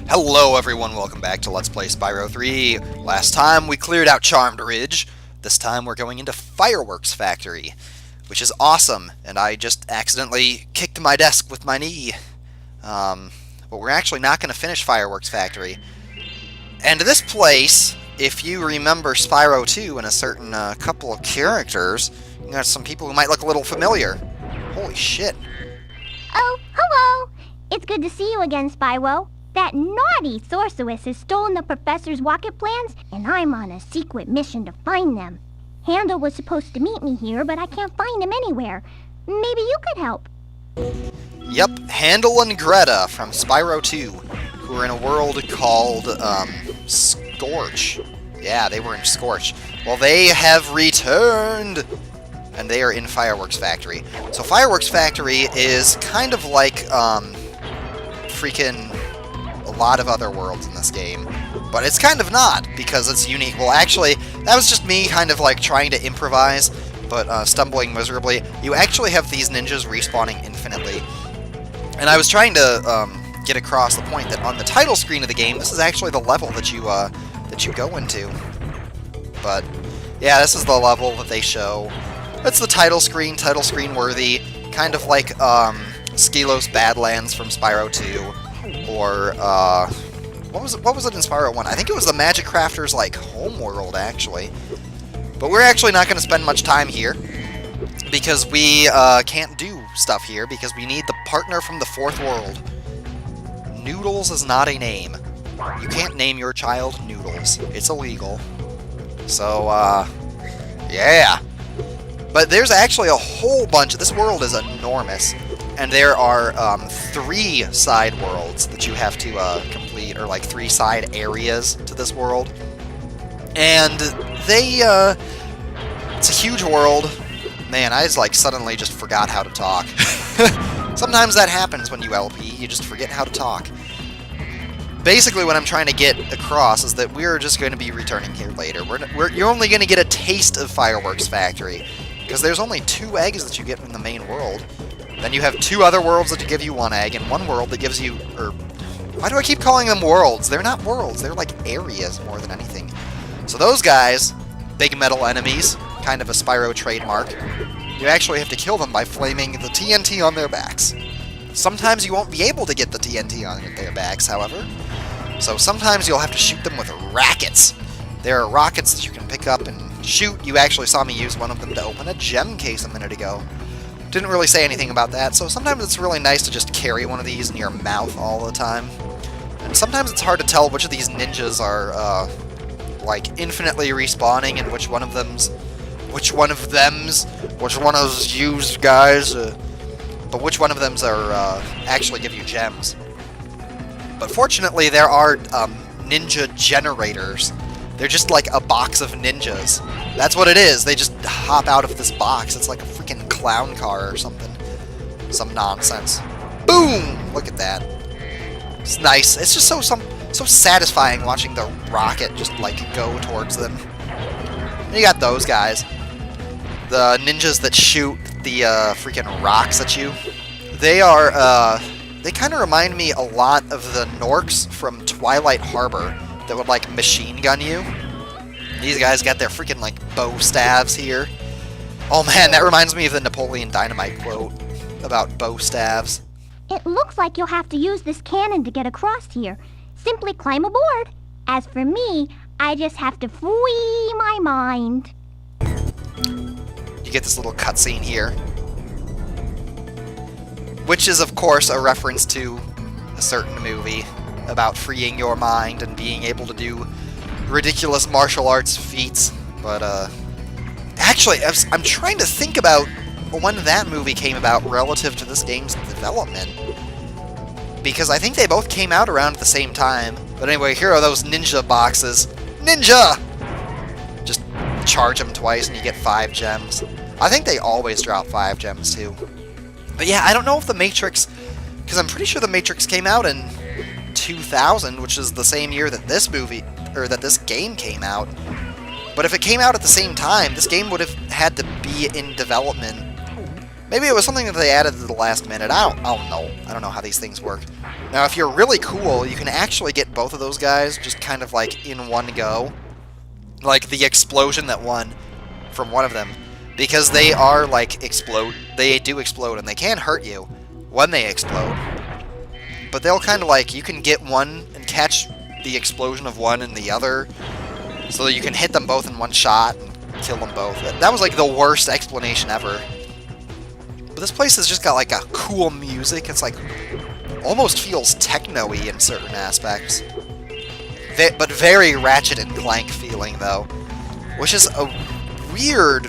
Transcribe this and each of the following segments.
Hello everyone, welcome back to Let's Play Spyro 3. Last time we cleared out Charmed Ridge. This time we're going into Fireworks Factory, which is awesome, and I just accidentally kicked my desk with my knee. But we're actually not going to finish Fireworks Factory. And this place, if you remember Spyro 2 and a certain couple of characters, you got some people who might look a little familiar. Holy shit. Oh, hello! It's good to see you again, Spyro. That naughty sorceress has stolen the professor's rocket plans, and I'm on a secret mission to find them. Handel was supposed to meet me here, but I can't find him anywhere. Maybe you could help. Yep, Handel and Greta from Spyro 2, who are in a world called, Scorch. Yeah, they were in Scorch. Well, they have returned! And they are in Fireworks Factory. So Fireworks Factory is kind of like, freaking a lot of other worlds in this game. But it's kind of not, because it's unique. Well, actually, that was just me kind of like trying to improvise, but stumbling miserably. You actually have these ninjas respawning infinitely. And I was trying to get across the point that on the title screen of the game, this is actually the level that you go into. But yeah, this is the level that they show. It's the title screen worthy, kind of like Skilos Badlands from Spyro 2, or what was it in Spyro 1? I think it was the Magic Crafter's like homeworld actually. But we're actually not going to spend much time here because we can't do stuff here because we need the partner from the fourth world. Noodles is not a name. You can't name your child Noodles. It's illegal. So yeah. But there's actually a whole bunch. This world is enormous, and there are 3 side worlds that you have to complete, or like 3 side areas to this world. And they, it's a huge world. Man, I just like suddenly just forgot how to talk. Sometimes that happens when you LP. You just forget how to talk. Basically, what I'm trying to get across is that we're just going to be returning here later. You're only going to get a taste of Fireworks Factory, because there's only 2 eggs that you get in the main world. Then you have 2 other worlds that give you 1 egg, and 1 world that gives you... why do I keep calling them worlds? They're not worlds, they're like areas more than anything. So those guys, big metal enemies, kind of a Spyro trademark, you actually have to kill them by flaming the TNT on their backs. Sometimes you won't be able to get the TNT on their backs, however. So sometimes you'll have to shoot them with rockets. There are rockets that you can pick up and shoot. You actually saw me use one of them to open a gem case a minute ago. Didn't really say anything about that, so sometimes it's really nice to just carry one of these in your mouth all the time. And sometimes it's hard to tell which of these ninjas are, like, infinitely respawning and which one of those used guys, but which one of them's are, actually give you gems. But fortunately, there are, ninja generators. They're just like a box of ninjas. That's what it is. They just hop out of this box. It's like a freaking clown car or something. Some nonsense. Boom! Look at that. It's nice. It's just so satisfying watching the rocket just like go towards them. And you got those guys. The ninjas that shoot the freaking rocks at you. They are they kind of remind me a lot of the Norks from Twilight Harbor that would like machine gun you. These guys got their freaking like bow staves here. Oh man, that reminds me of the Napoleon Dynamite quote about bow staves. It looks like you'll have to use this cannon to get across here. Simply climb aboard. As for me, I just have to free my mind. You get this little cutscene here, which is of course a reference to a certain movie about freeing your mind and being able to do ridiculous martial arts feats. But actually, I'm trying to think about when that movie came about relative to this game's development, because I think they both came out around at the same time. But anyway, here are those ninja boxes. Ninja! Just charge them twice and you get 5 gems. I think they always drop 5 gems too. But yeah, I don't know if the Matrix, because I'm pretty sure the Matrix came out in 2000, which is the same year that this movie, or that this game came out. But if it came out at the same time, this game would have had to be in development Maybe it was something that they added at the last minute. I don't know. I don't know how these things work. Now, if you're really cool, you can actually get both of those guys just kind of like in one go. Like the explosion that won from one of them. Because they are like they do explode and they can hurt you when they explode. But they'll kind of like, you can get one and catch the explosion of one and the other. So that you can hit them both in one shot and kill them both. That was like the worst explanation ever. But this place has just got like a cool music. It's like almost feels techno-y in certain aspects. But very Ratchet and Clank feeling though. Which is a weird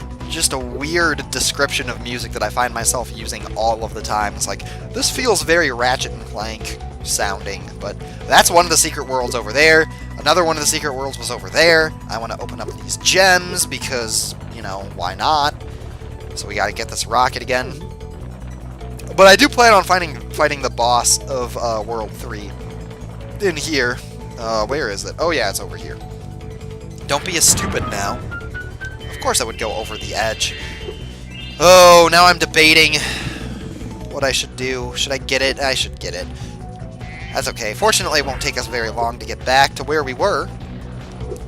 description of music that I find myself using all of the time. It's like, this feels very Ratchet and Clank sounding, but that's one of the secret worlds over there. Another one of the secret worlds was over there. I want to open up these gems because, you know, why not? So we gotta get this rocket again. But I do plan on fighting the boss of World 3 in here. Where is it? Oh yeah, it's over here. Don't be a stupid now. Of course I would go over the edge. Oh, now I'm debating what I should do. Should I get it? I should get it. That's okay. Fortunately, it won't take us very long to get back to where we were.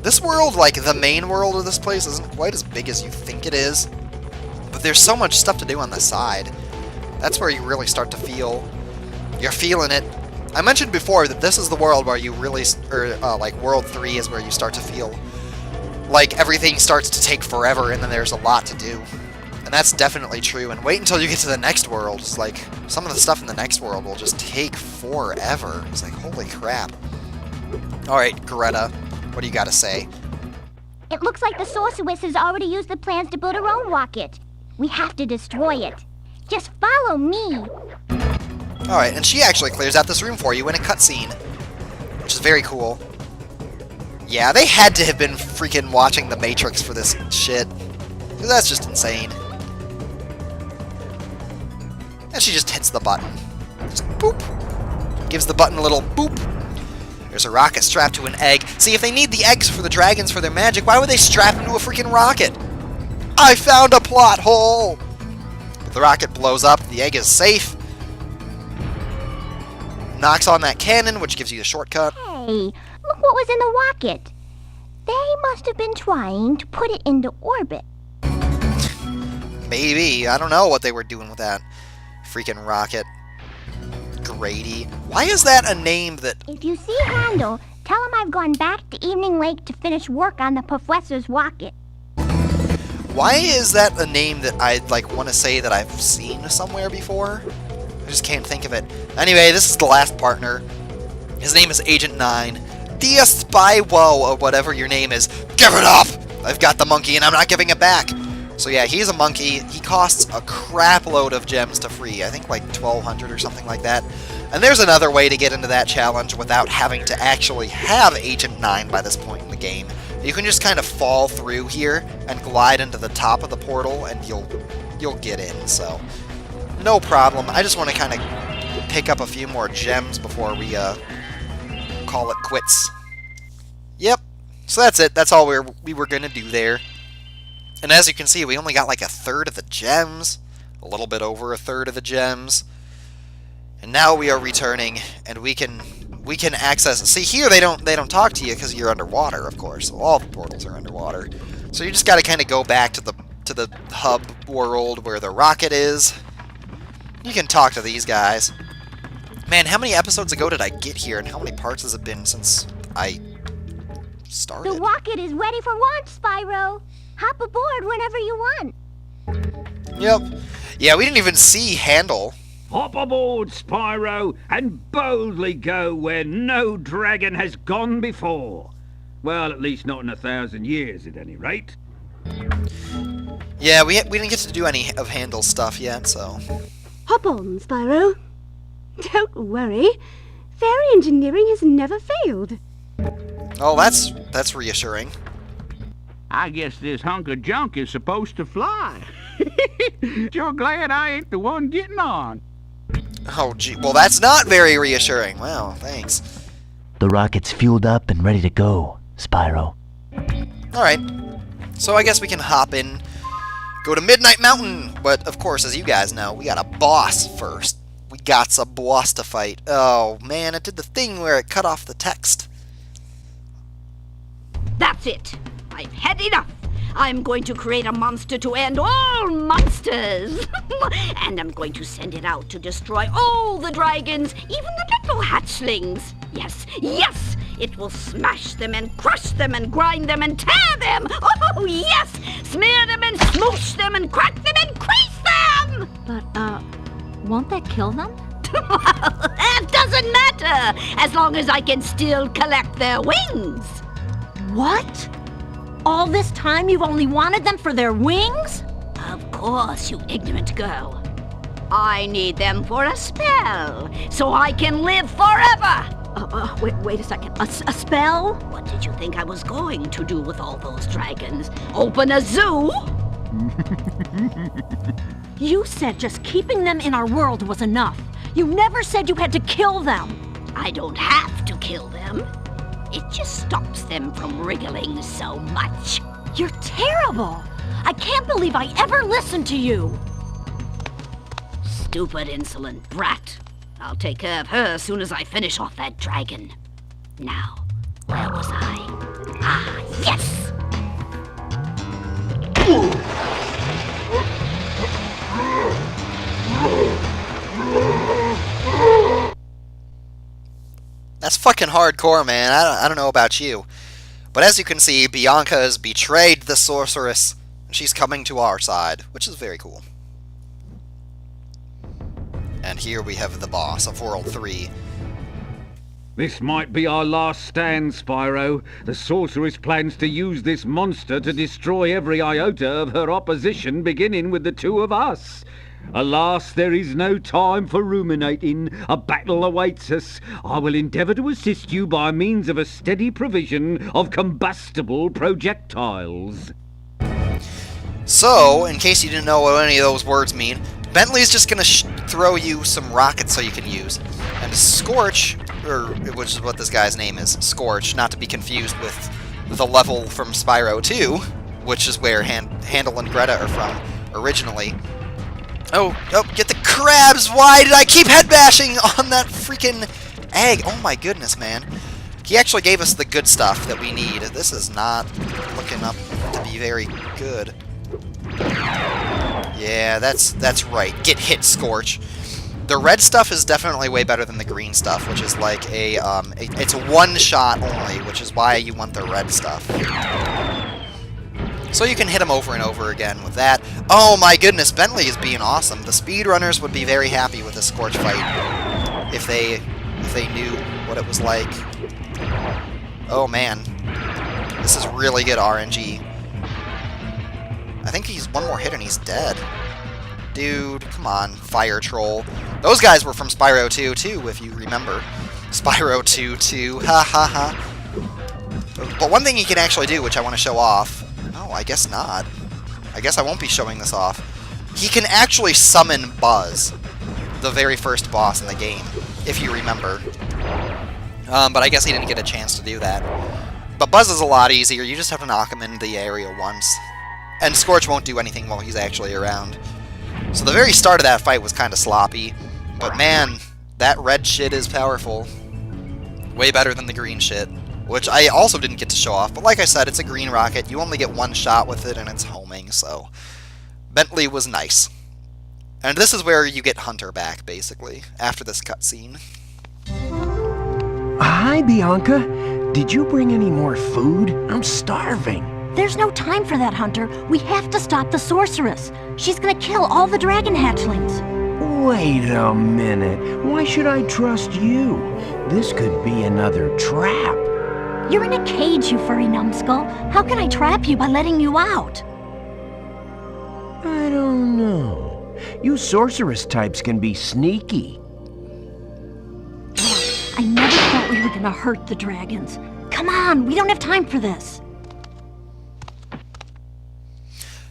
This world, like the main world of this place, isn't quite as big as you think it is. But there's so much stuff to do on the side. That's where you really start to feel... You're feeling it. I mentioned before that this is the world where you really... like, World 3 is where you start to feel like everything starts to take forever and then there's a lot to do. And that's definitely true. And wait until you get to the next world. It's like, some of the stuff in the next world will just take forever. It's like, holy crap. Alright, Greta, what do you got to say? It looks like the sorceress has already used the plans to build her own rocket. We have to destroy it. Just follow me. Alright, and she actually clears out this room for you in a cutscene, which is very cool. Yeah, they had to have been freaking watching The Matrix for this shit. That's just insane. And she just hits the button. Just boop. Gives the button a little boop. There's a rocket strapped to an egg. See, if they need the eggs for the dragons for their magic, why would they strap them to a freaking rocket? I found a plot hole! But the rocket blows up, the egg is safe. Knocks on that cannon, which gives you a shortcut. Hey, look what was in the rocket. They must have been trying to put it into orbit. Maybe. I don't know what they were doing with that freaking rocket. Grady. Why is that a name that... If you see Handel, tell him I've gone back to Evening Lake to finish work on the professor's rocket. Why is that a name that I want to say that I've seen somewhere before? I just can't think of it. Anyway, this is the last partner. His name is Agent 9. Dia Spyro, or whatever your name is. Give it up! I've got the monkey and I'm not giving it back. So yeah, he's a monkey. He costs a crap load of gems to free. I think like 1,200 or something like that. And there's another way to get into that challenge without having to actually have Agent 9 by this point in the game. You can just kind of fall through here and glide into the top of the portal and you'll get in, so no problem. I just want to kind of pick up a few more gems before we call it quits. Yep, so that's it. That's all we were going to do there. And as you can see, we only got like a third of the gems, a little bit over a third of the gems. And now we are returning, and we can access. See, here they don't talk to you because you're underwater, of course. All the portals are underwater, so you just got to kind of go back to the hub world where the rocket is. You can talk to these guys. Man, how many episodes ago did I get here, and how many parts has it been since I started? The rocket is ready for launch, Spyro. Hop aboard whenever you want. Yep. Yeah, we didn't even see Handel. Hop aboard, Spyro, and boldly go where no dragon has gone before. Well, at least not in 1,000 years, at any rate. Yeah, we didn't get to do any of Handel's stuff yet, so... Hop on, Spyro. Don't worry. Fairy engineering has never failed. Oh, that's reassuring. I guess this hunk of junk is supposed to fly. Sure glad I ain't the one getting on. Oh, gee. Well, that's not very reassuring. Wow, thanks. The rocket's fueled up and ready to go, Spyro. Alright. So I guess we can hop in go to Midnight Mountain. But, of course, as you guys know, we got a boss first. We got a boss to fight. Oh, man, it did the thing where it cut off the text. That's it. I've had enough. I'm going to create a monster to end all monsters. And I'm going to send it out to destroy all the dragons, even the little hatchlings. Yes, yes! It will smash them and crush them and grind them and tear them. Oh, yes! Smear them and smoosh them and crack them and crease them! But, won't that kill them? That doesn't matter, as long as I can still collect their wings. What? All this time you've only wanted them for their wings? Of course, you ignorant girl. I need them for a spell, so I can live forever. Wait a second. A spell? What did you think I was going to do with all those dragons? Open a zoo? You said just keeping them in our world was enough. You never said you had to kill them. I don't have to kill them. It just stops them from wriggling so much. You're terrible. I can't believe I ever listened to you. Stupid, insolent brat. I'll take care of her as soon as I finish off that dragon. Now, where was I? Ah, yes! That's fucking hardcore, man. I don't know about you. But as you can see, Bianca has betrayed the sorceress, and she's coming to our side, which is very cool. And here we have the boss of World 3. This might be our last stand, Spyro. The sorceress plans to use this monster to destroy every iota of her opposition, beginning with the two of us. Alas, there is no time for ruminating. A battle awaits us. I will endeavour to assist you by means of a steady provision of combustible projectiles. So, in case you didn't know what any of those words mean, Bentley's just gonna throw you some rockets so you can use. And Scorch, which is what this guy's name is, Scorch, not to be confused with the level from Spyro 2, which is where Handel and Greta are from originally. Oh, get the crabs! Why did I keep head bashing on that freaking egg? Oh my goodness, man. He actually gave us the good stuff that we need. This is not looking up to be very good. Yeah, that's right. Get hit, Scorch. The red stuff is definitely way better than the green stuff, which is like it's a one shot only, which is why you want the red stuff. So you can hit him over and over again with that. Oh my goodness, Bentley is being awesome. The speedrunners would be very happy with the Scorch fight if they knew what it was like. Oh man, this is really good RNG. I think he's one more hit and he's dead. Dude, come on, Fire Troll. Those guys were from Spyro 2 too, if you remember. Spyro 2 too, ha ha ha. But one thing he can actually do, which I want to show off. No, I guess not. I guess I won't be showing this off. He can actually summon Buzz, the very first boss in the game, if you remember. But I guess he didn't get a chance to do that. But Buzz is a lot easier. You just have to knock him into the area once. And Scorch won't do anything while he's actually around. So the very start of that fight was kind of sloppy. But man, that red shit is powerful. Way better than the green shit. Which I also didn't get to show off. But like I said, it's a green rocket. You only get one shot with it and it's homing, so... Bentley was nice. And this is where you get Hunter back, basically, after this cutscene. Hi, Bianca. Did you bring any more food? I'm starving. There's no time for that, Hunter. We have to stop the sorceress. She's gonna kill all the dragon hatchlings. Wait a minute. Why should I trust you? This could be another trap. You're in a cage, you furry numbskull. How can I trap you by letting you out? I don't know. You sorceress types can be sneaky. I never thought we were gonna hurt the dragons. Come on, we don't have time for this.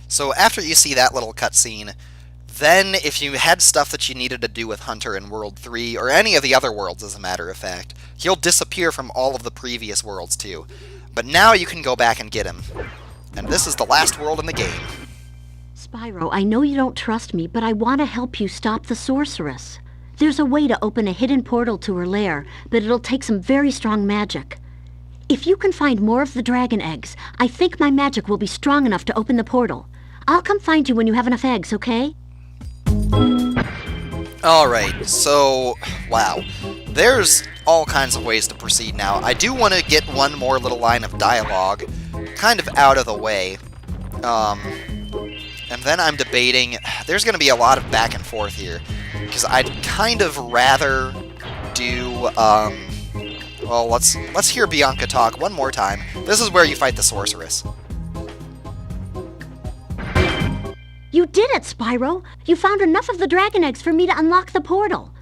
So after you see that little cutscene, then if you had stuff that you needed to do with Hunter in World 3, or any of the other worlds as a matter of fact, he'll disappear from all of the previous worlds too. But now you can go back and get him. And this is the last world in the game. Spyro, I know you don't trust me, but I want to help you stop the sorceress. There's a way to open a hidden portal to her lair, but it'll take some very strong magic. If you can find more of the dragon eggs, I think my magic will be strong enough to open the portal. I'll come find you when you have enough eggs, okay? Alright, so, wow. There's all kinds of ways to proceed now. I do want to get one more little line of dialogue kind of out of the way. And then I'm debating, there's going to be a lot of back and forth here, because I'd kind of rather do, well, let's hear Bianca talk one more time. This is where you fight the sorceress. You did it, Spyro! You found enough of the dragon eggs for me to unlock the portal.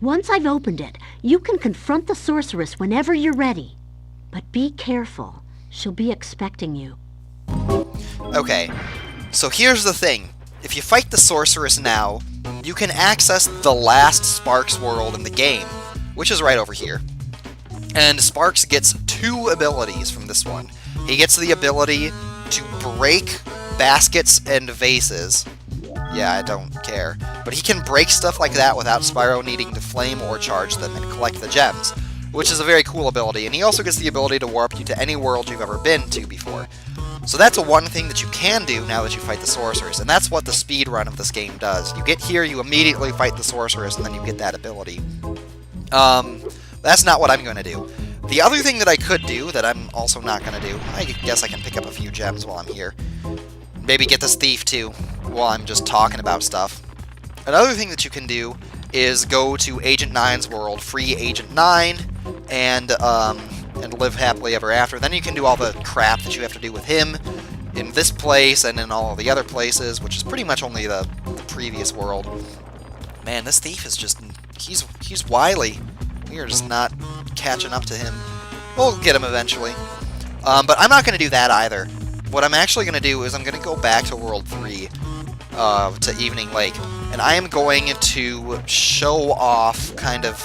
Once I've opened it, you can confront the sorceress whenever you're ready. But be careful. She'll be expecting you. Okay, so here's the thing. If you fight the sorceress now, you can access the last Sparks world in the game, which is right over here. And Sparks gets 2 abilities from this one. He gets the ability to break baskets and vases. Yeah, I don't care. But he can break stuff like that without Spyro needing to flame or charge them and collect the gems, which is a very cool ability. And he also gets the ability to warp you to any world you've ever been to before. So that's one thing that you can do now that you fight the sorceress, and that's what the speed run of this game does. You get here, you immediately fight the sorceress, and then you get that ability. That's not what I'm going to do. The other thing that I could do, that I'm also not going to do, I guess I can pick up a few gems while I'm here. Maybe get this thief too, while I'm just talking about stuff. Another thing that you can do is go to Agent 9's world, free Agent 9, and live happily ever after. Then you can do all the crap that you have to do with him in this place and in all the other places, which is pretty much only the previous world. Man, this thief is just... he's wily. We are just not catching up to him. We'll get him eventually. But I'm not going to do that either. What I'm actually going to do is I'm going to go back to World 3, to Evening Lake, and I am going to show off kind of...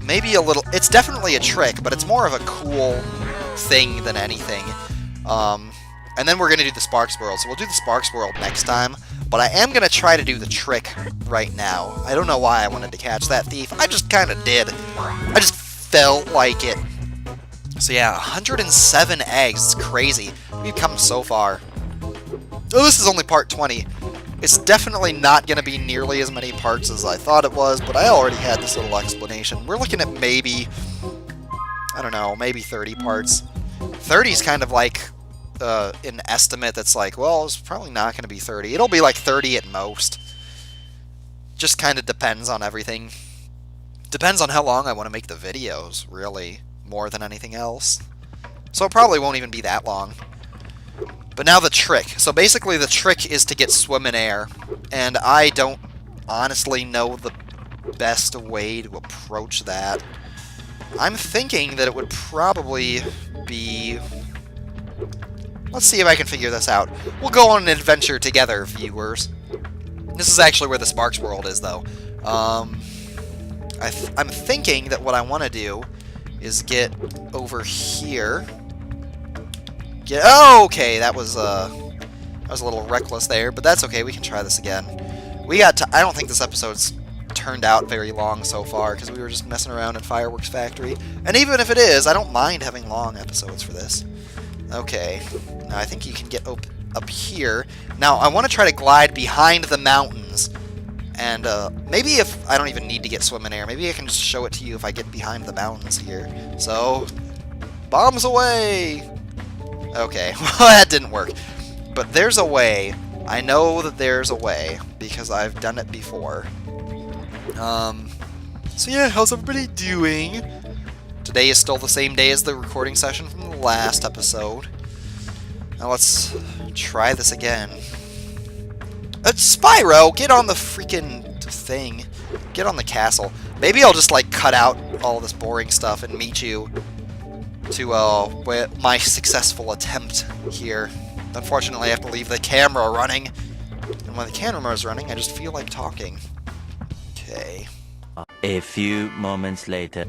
maybe a little... it's definitely a trick, but it's more of a cool thing than anything. And then we're going to do the Sparks World. So we'll do the Sparks World next time, but I am going to try to do the trick right now. I don't know why I wanted to catch that thief. I just kind of did. I just felt like it. So yeah, 107 eggs. It's crazy. We've come so far. Oh, this is only part 20. It's definitely not going to be nearly as many parts as I thought it was, but I already had this little explanation. We're looking at maybe, I don't know, maybe 30 parts. 30 is kind of like an estimate that's like, well, it's probably not going to be 30. It'll be like 30 at most. Just kind of depends on everything. Depends on how long I want to make the videos, really, more than anything else. So it probably won't even be that long. But now the trick. So basically the trick is to get swim in air, and I don't honestly know the best way to approach that. I'm thinking that it would probably be... let's see if I can figure this out. We'll go on an adventure together, viewers. This is actually where the Sparks World is, though. I'm thinking that what I want to do is get over here. Oh, okay, that was a little reckless there, but that's okay. We can try this again. I don't think this episode's turned out very long so far because we were just messing around in Fireworks Factory. And even if it is, I don't mind having long episodes for this. Okay, now I think you can get up here. Now I want to try to glide behind the mountains, and maybe if I don't even need to get swim in air, maybe I can just show it to you if I get behind the mountains here. So, bombs away. Okay, well that didn't work. But there's a way. I know that there's a way, because I've done it before. So yeah, how's everybody doing? Today is still the same day as the recording session from the last episode. Now let's try this again. Spyro, get on the freaking thing. Get on the castle. Maybe I'll just like cut out all this boring stuff and meet you to my successful attempt here. Unfortunately, I have to leave the camera running. And when the camera is running, I just feel like talking. Okay. A few moments later.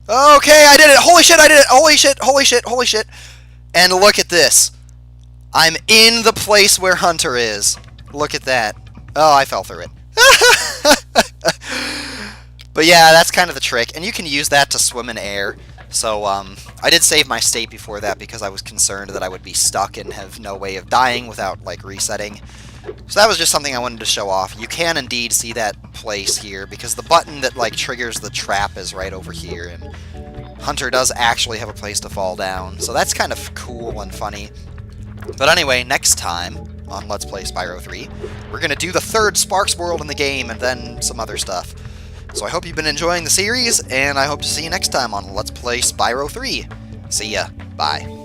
Okay, I did it! Holy shit, I did it! Holy shit, holy shit, holy shit! And look at this. I'm in the place where Hunter is. Look at that. Oh, I fell through it. But yeah, that's kind of the trick. And you can use that to swim in air. So, I did save my state before that because I was concerned that I would be stuck and have no way of dying without, like, resetting. So that was just something I wanted to show off. You can indeed see that place here because the button that, like, triggers the trap is right over here. And Hunter does actually have a place to fall down. So that's kind of cool and funny. But anyway, next time on Let's Play Spyro 3, we're going to do the third Sparks world in the game and then some other stuff. So I hope you've been enjoying the series, and I hope to see you next time on Let's Play Spyro 3. See ya. Bye.